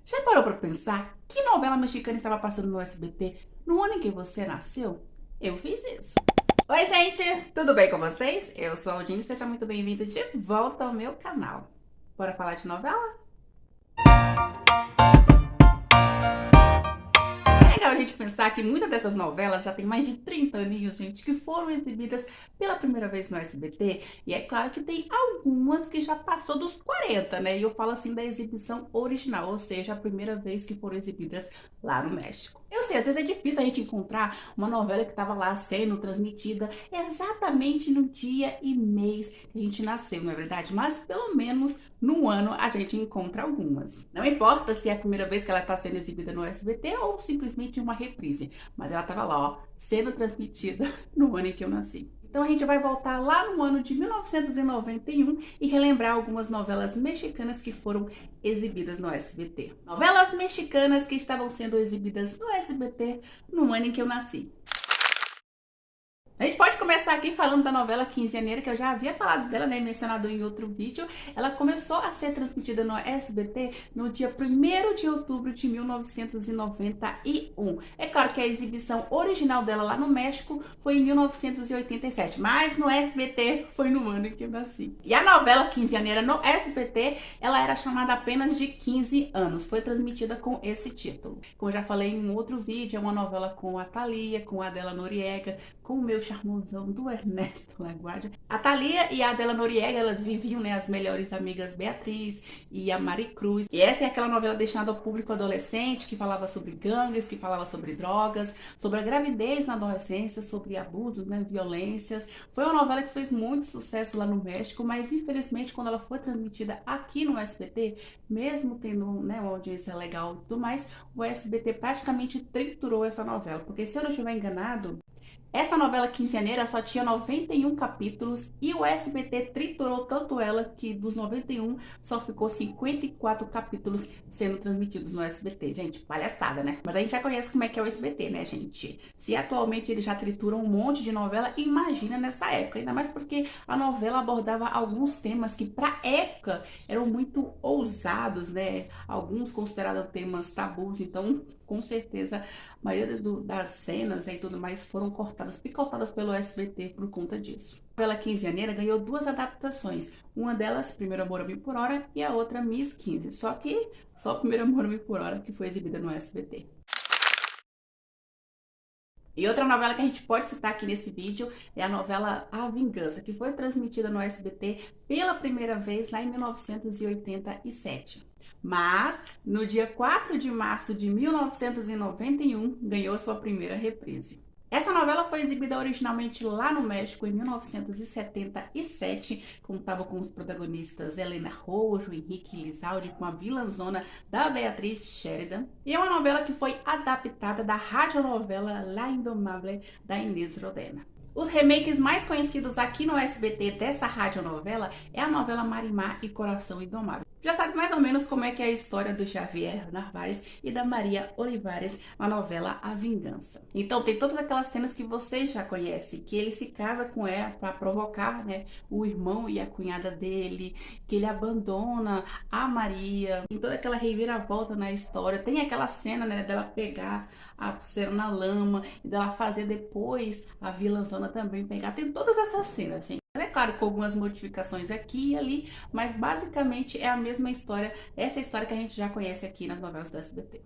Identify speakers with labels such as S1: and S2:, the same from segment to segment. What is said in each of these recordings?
S1: Já parou pra pensar que novela mexicana estava passando no SBT no ano em que você nasceu? Eu fiz isso. Oi, gente! Tudo bem com vocês? Eu sou a Aldine e seja muito bem-vindo de volta ao meu canal. Bora falar de novela? É legal a gente pensar que muitas dessas novelas já tem mais de 30 aninhos, gente, que foram exibidas pela primeira vez no SBT. E é claro que tem algumas que já passou dos 40, né? E eu falo assim da exibição original, ou seja, a primeira vez que foram exibidas lá no México. Eu sei, às vezes é difícil a gente encontrar uma novela que estava lá sendo transmitida exatamente no dia e mês que a gente nasceu, não é verdade? Mas pelo menos no ano a gente encontra algumas. Não importa se é a primeira vez que ela está sendo exibida no SBT ou simplesmente uma reprise, mas ela estava lá, ó, sendo transmitida no ano em que eu nasci. Então a gente vai voltar lá no ano de 1991 e relembrar algumas novelas mexicanas que foram exibidas no SBT. Novelas mexicanas que estavam sendo exibidas no SBT no ano em que eu nasci. A gente pode começar aqui falando da novela Quinzeaneira, que eu já havia falado dela, né, mencionado em outro vídeo. Ela começou a ser transmitida no SBT no dia 1º de outubro de 1991. É claro que a exibição original dela lá no México foi em 1987, mas no SBT foi no ano em que eu nasci. E a novela Quinzeaneira no SBT, ela era chamada apenas de 15 anos. Foi transmitida com esse título. Como eu já falei em um outro vídeo, é uma novela com a Thalia, com a Adela Noriega, com o meu charmosão do Ernesto Laguardia. A Thalia e a Adela Noriega, elas viviam, né, as melhores amigas Beatriz e a Maricruz. E essa é aquela novela destinada ao público adolescente, que falava sobre gangues, que falava sobre drogas, sobre a gravidez na adolescência, sobre abusos, né, violências. Foi uma novela que fez muito sucesso lá no México, mas infelizmente quando ela foi transmitida aqui no SBT, mesmo tendo, né, uma audiência legal e tudo mais, o SBT praticamente triturou essa novela. Porque se eu não estiver enganado, essa novela Quinzeaneira só tinha 91 capítulos e o SBT triturou tanto ela que dos 91 só ficou 54 capítulos sendo transmitidos no SBT. Gente, palhaçada, né? Mas a gente já conhece como é que é o SBT, né, gente? Se atualmente eles já trituram um monte de novela, imagina nessa época. Ainda mais porque a novela abordava alguns temas que pra época eram muito ousados, né? Alguns considerados temas tabus, então com certeza a maioria das cenas e tudo mais foram cortadas, picotadas pelo SBT por conta disso. A novela Quinzeaneira ganhou duas adaptações. Uma delas, Primeiro Amor a Mil por Hora, e a outra, Miss 15. Só que só Primeiro Amor a Mil por Hora que foi exibida no SBT. E outra novela que a gente pode citar aqui nesse vídeo é a novela A Vingança, que foi transmitida no SBT pela primeira vez lá em 1987. Mas, no dia 4 de março de 1991, ganhou sua primeira reprise. Essa novela foi exibida originalmente lá no México em 1977, contava com os protagonistas Helena Rojo, Henrique Lizalde, com a vilãzona da Beatriz Sheridan. E é uma novela que foi adaptada da radionovela La Indomable, da Inês Rodena. Os remakes mais conhecidos aqui no SBT dessa radionovela é a novela Marimar e Coração Indomável. Já sabe mais ou menos como é que é a história do Javier Narvaez e da Maria Olivares na novela A Vingança. Então tem todas aquelas cenas que vocês já conhecem, que ele se casa com ela para provocar, né, o irmão e a cunhada dele, que ele abandona a Maria, tem toda aquela reviravolta na história. Tem aquela cena, né, dela pegar a pulseira na lama e dela fazer depois a vilãzona também pegar. Tem todas essas cenas, gente. É claro, com algumas modificações aqui e ali, mas basicamente é a mesma história, essa história que a gente já conhece aqui nas novelas do SBT.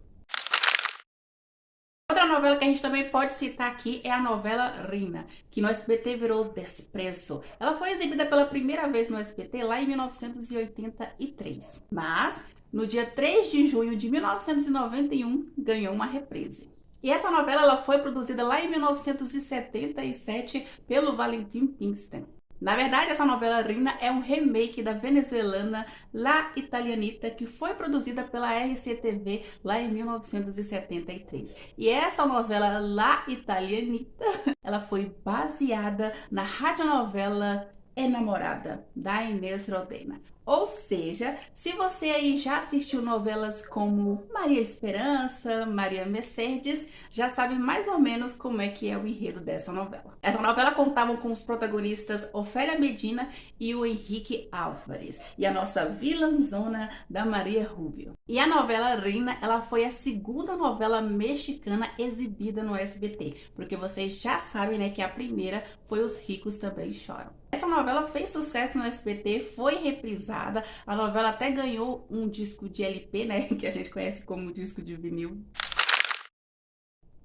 S1: Outra novela que a gente também pode citar aqui é a novela Rina, que no SBT virou Desprezo. Ela foi exibida pela primeira vez no SBT lá em 1983, mas no dia 3 de junho de 1991 ganhou uma reprise. E essa novela ela foi produzida lá em 1977 pelo Valentim Pixten. Na verdade, essa novela Rina é um remake da venezuelana La Italianita, que foi produzida pela RCTV lá em 1973. E essa novela La Italianita, ela foi baseada na radionovela Enamorada, da Inês Rodena. Ou seja, se você aí já assistiu novelas como Maria Esperança, Maria Mercedes, já sabe mais ou menos como é que é o enredo dessa novela. Essa novela contava com os protagonistas Ofélia Medina e o Henrique Álvares, e a nossa vilãzona da Maria Rubio. E a novela Rina, ela foi a segunda novela mexicana exibida no SBT, porque vocês já sabem, né, que a primeira foi Os Ricos Também Choram. Essa novela fez sucesso no SBT, foi reprisada, a novela até ganhou um disco de LP, né, que a gente conhece como disco de vinil.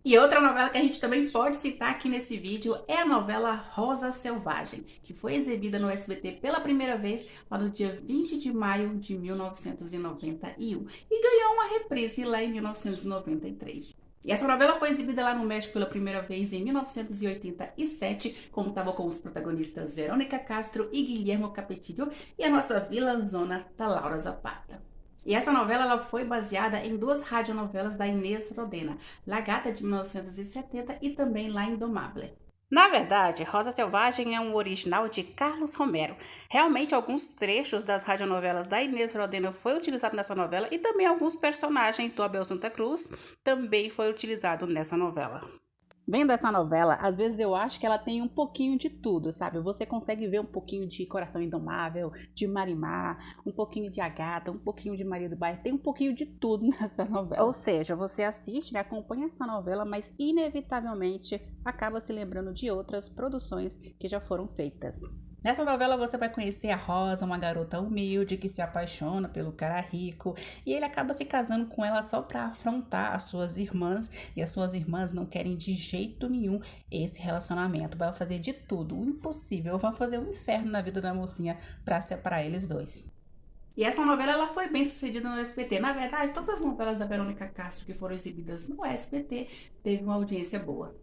S1: E outra novela que a gente também pode citar aqui nesse vídeo é a novela Rosa Selvagem, que foi exibida no SBT pela primeira vez lá no dia 20 de maio de 1991 e ganhou uma reprise lá em 1993. E essa novela foi exibida lá no México pela primeira vez em 1987, contava com os protagonistas Verônica Castro e Guillermo Capetillo e a nossa vilãzona da Laura Zapata. E essa novela ela foi baseada em duas radionovelas da Inés Rodena, La Gata de 1970 e também La Indomable. Na verdade, Rosa Selvagem é um original de Carlos Romero. Realmente, alguns trechos das radionovelas da Inés Rodena foi utilizado nessa novela e também alguns personagens do Abel Santa Cruz também foi utilizado nessa novela. Vendo essa novela, às vezes eu acho que ela tem um pouquinho de tudo, sabe? Você consegue ver um pouquinho de Coração Indomável, de Marimar, um pouquinho de Agatha, um pouquinho de Maria do Bairro, tem um pouquinho de tudo nessa novela. Ou seja, você assiste, acompanha essa novela, mas inevitavelmente acaba se lembrando de outras produções que já foram feitas. Nessa novela você vai conhecer a Rosa, uma garota humilde que se apaixona pelo cara rico e ele acaba se casando com ela só para afrontar as suas irmãs e as suas irmãs não querem de jeito nenhum esse relacionamento. Vai fazer de tudo, o impossível, vai fazer um inferno na vida da mocinha para separar eles dois. E essa novela ela foi bem sucedida no SBT. Na verdade, todas as novelas da Verônica Castro que foram exibidas no SBT teve uma audiência boa.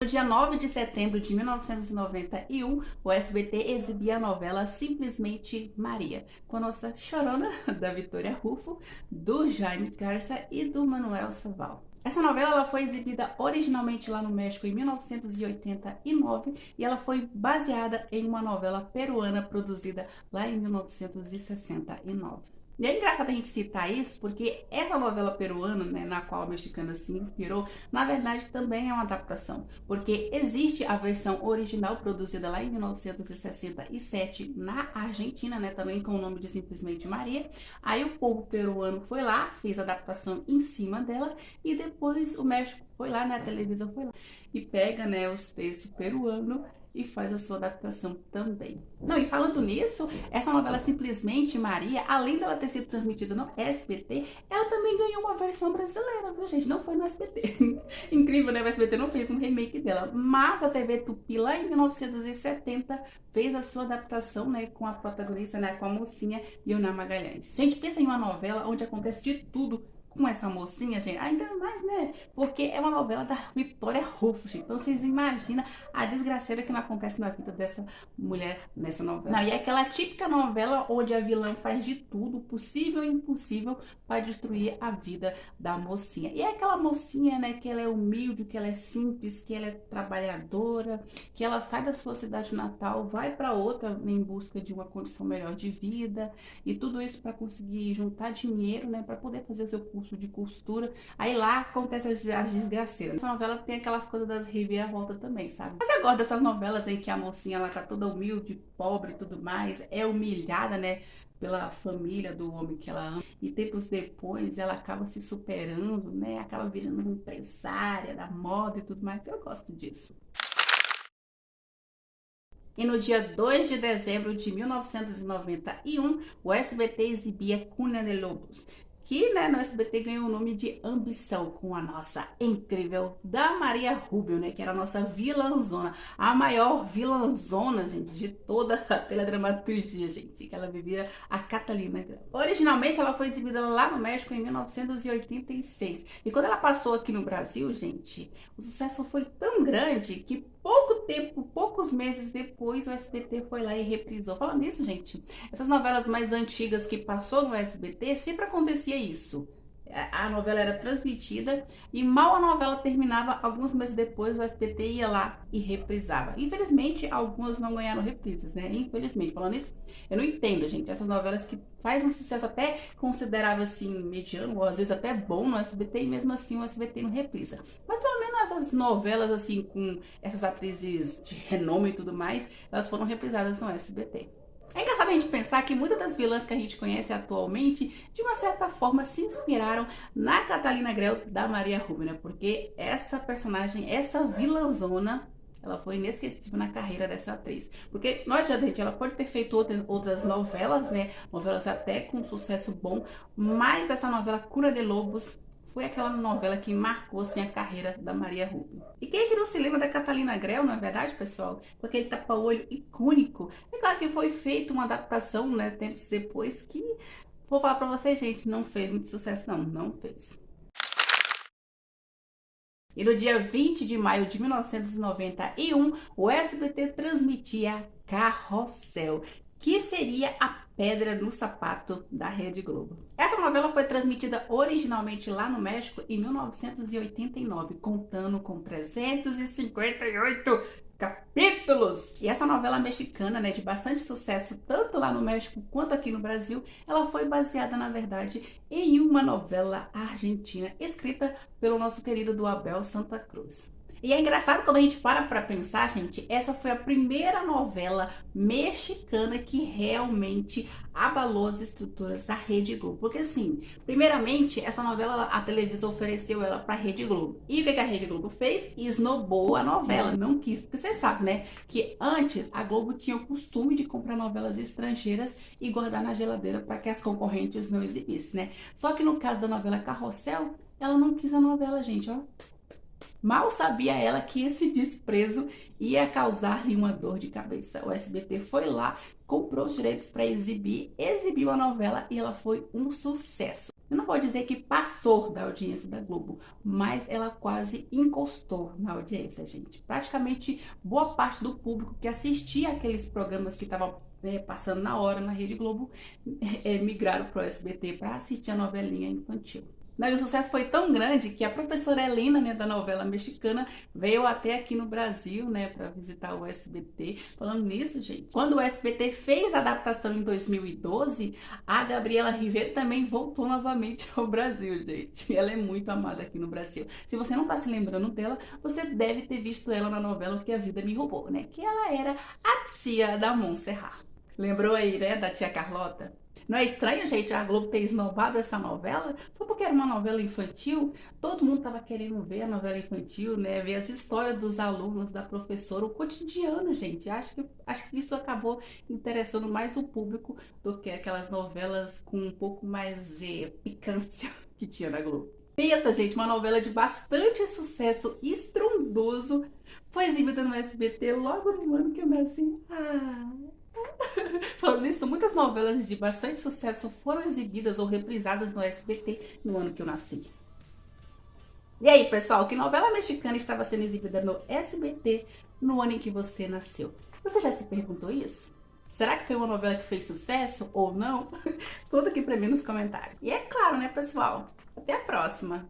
S1: No dia 9 de setembro de 1991, o SBT exibia a novela Simplesmente Maria, com a nossa chorona da Vitória Rufo, do Jaime Garça e do Manuel Saval. Essa novela ela foi exibida originalmente lá no México em 1989 e ela foi baseada em uma novela peruana produzida lá em 1969. E é engraçado a gente citar isso porque essa novela peruana, né, na qual a mexicana se inspirou, na verdade também é uma adaptação. Porque existe a versão original produzida lá em 1967 na Argentina, né, também com o nome de Simplesmente Maria. Aí o povo peruano foi lá, fez a adaptação em cima dela e depois o México foi lá, né, a televisão foi lá e pega, né, os textos peruanos e faz a sua adaptação também. Não, e falando nisso, essa novela Simplesmente Maria, além dela ter sido transmitida no SBT, ela também ganhou uma versão brasileira, viu, gente? Não foi no SBT. Incrível, né? O SBT não fez um remake dela, mas a TV Tupi, lá em 1970, fez a sua adaptação, né, com a protagonista, né, com a mocinha Ioná Magalhães. Gente, pensa em uma novela onde acontece de tudo com essa mocinha, gente, ainda mais, né? Porque é uma novela da Vitória Rufo, gente. Então vocês imaginam a desgraceira que não acontece na vida dessa mulher nessa novela. Não, e é aquela típica novela onde a vilã faz de tudo, possível e impossível, para destruir a vida da mocinha. E é aquela mocinha, né, que ela é humilde, que ela é simples, que ela é trabalhadora, que ela sai da sua cidade natal, vai para outra em busca de uma condição melhor de vida, e tudo isso para conseguir juntar dinheiro, né, para poder fazer o seu curso de costura. Aí lá acontece as desgraceiras. Essa novela tem aquelas coisas das reviravoltas também, sabe? Mas eu gosto dessas novelas em que a mocinha ela tá toda humilde, pobre e tudo mais, é humilhada, né, pela família do homem que ela ama, e tempos depois ela acaba se superando, né, acaba virando uma empresária da moda e tudo mais. Eu gosto disso. E no dia 2 de dezembro de 1991, o SBT exibia Cuna de Lobos, que, né, no SBT ganhou o nome de Ambição, com a nossa incrível da Maria Rubio, né, que era a nossa vilãzona, a maior vilãzona, gente, de toda a teledramaturgia, gente, que ela vivia a Catalina. Originalmente ela foi exibida lá no México em 1986, e quando ela passou aqui no Brasil, gente, o sucesso foi tão grande que poucos meses depois, o SBT foi lá e reprisou. Falando nisso, gente, essas novelas mais antigas que passou no SBT, sempre acontecia isso. A novela era transmitida e mal a novela terminava, alguns meses depois o SBT ia lá e reprisava. Infelizmente, algumas não ganharam reprises, né? Infelizmente, falando isso, eu não entendo, gente, essas novelas que faz um sucesso até considerável assim, mediano, ou às vezes até bom no SBT, e mesmo assim o SBT não reprisa. Mas pelo menos essas novelas assim, com essas atrizes de renome e tudo mais, elas foram reprisadas no SBT. É engraçado a gente pensar que muitas das vilãs que a gente conhece atualmente, de uma certa forma, se inspiraram na Catalina Grell da Maria Rubio, né? Porque essa personagem, essa vilãzona, ela foi inesquecível na carreira dessa atriz. Porque, nós já, gente, ela pode ter feito outras novelas, né? Novelas até com sucesso bom, mas essa novela Cura de Lobos foi aquela novela que marcou assim, a carreira da Maria Rubio. E quem que não se lembra da Catalina Grell, não é verdade, pessoal? Com aquele tapa-olho icônico. É claro que foi feita uma adaptação, né, tempos depois, que, vou falar pra vocês, gente, não fez muito sucesso, não fez. E no dia 20 de maio de 1991, o SBT transmitia Carrossel, que seria a pedra no sapato da Rede Globo. Essa novela foi transmitida originalmente lá no México em 1989, contando com 358 capítulos. E essa novela mexicana, né, de bastante sucesso, tanto lá no México quanto aqui no Brasil, ela foi baseada, na verdade, em uma novela argentina, escrita pelo nosso querido Abel Santa Cruz. E é engraçado quando a gente para pensar, gente, essa foi a primeira novela mexicana que realmente abalou as estruturas da Rede Globo. Porque assim, primeiramente, essa novela, a televisão ofereceu ela pra Rede Globo. E o que a Rede Globo fez? Esnobou a novela, não quis. Porque vocês sabem, né, que antes a Globo tinha o costume de comprar novelas estrangeiras e guardar na geladeira para que as concorrentes não exibissem, né? Só que no caso da novela Carrossel, ela não quis a novela, gente, ó. Mal sabia ela que esse desprezo ia causar-lhe uma dor de cabeça. O SBT foi lá, comprou os direitos para exibir, exibiu a novela e ela foi um sucesso. Eu não vou dizer que passou da audiência da Globo, mas ela quase encostou na audiência, gente. Praticamente boa parte do público que assistia aqueles programas que estavam passando na hora na Rede Globo migraram para o SBT para assistir a novelinha infantil. O sucesso foi tão grande que a professora Helena, né, da novela mexicana, veio até aqui no Brasil, né, para visitar o SBT. Falando nisso, gente, quando o SBT fez a adaptação em 2012, a Gabriela Ribeiro também voltou novamente ao Brasil, gente. Ela é muito amada aqui no Brasil. Se você não tá se lembrando dela, você deve ter visto ela na novela O Que a Vida Me Roubou, né? Que ela era a tia da Montserrat. Lembrou aí, né, da tia Carlota? Não é estranho, gente, a Globo ter esnobado essa novela? Só porque era uma novela infantil, todo mundo tava querendo ver a novela infantil, né? Ver as histórias dos alunos, da professora, o cotidiano, gente. Acho que isso acabou interessando mais o público do que aquelas novelas com um pouco mais picância que tinha na Globo. Pensa, gente, uma novela de bastante sucesso estrondoso foi exibida no SBT logo no ano que eu nasci. Falando nisso, muitas novelas de bastante sucesso foram exibidas ou reprisadas no SBT no ano que eu nasci. E aí, pessoal, que novela mexicana estava sendo exibida no SBT no ano em que você nasceu? Você já se perguntou isso? Será que foi uma novela que fez sucesso ou não? Conta aqui pra mim nos comentários. E é claro, né, pessoal? Até a próxima!